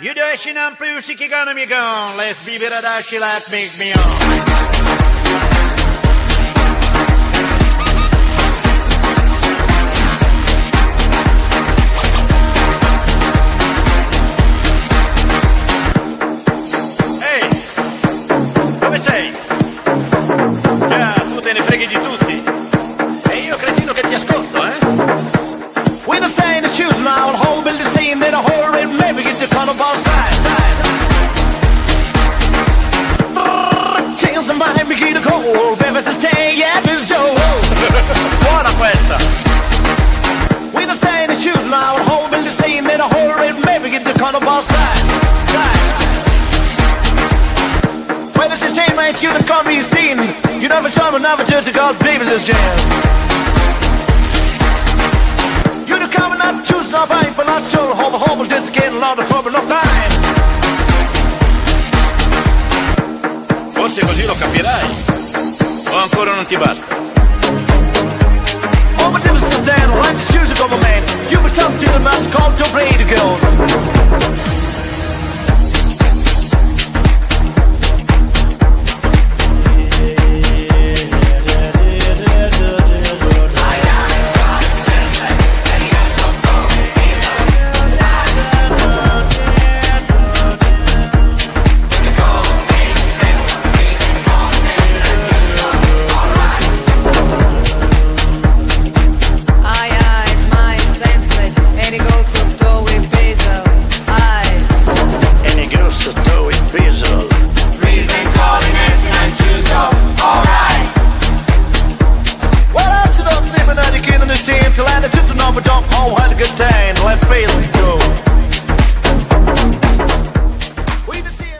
You dashing and plus economy gone. Let's be better dash like make me on. Sei? Già, tu te ne freghi di tutti. E io cretino che ti ascolto, eh? We don't stay in the shoes now, home build the scene, then a whole red maybe get the carnival style. Change some behind me, get a cold, baby, to stay, yeah, Bill Joe. Buona questa. We don't stay in the shoes now, home build the scene, then a whole red maybe get the carnival style. When it's a shame, man, you don't call me Steen. You never tell me, never judge the God's babies is jam. You don't come and not choose, not fine, but not sure. Hope, just again, a lot of trouble, no time. Forse così lo capirai. O ancora non ti basta? All the differences stand, like the shoes of a man. You would come to the man, called to pray to girls.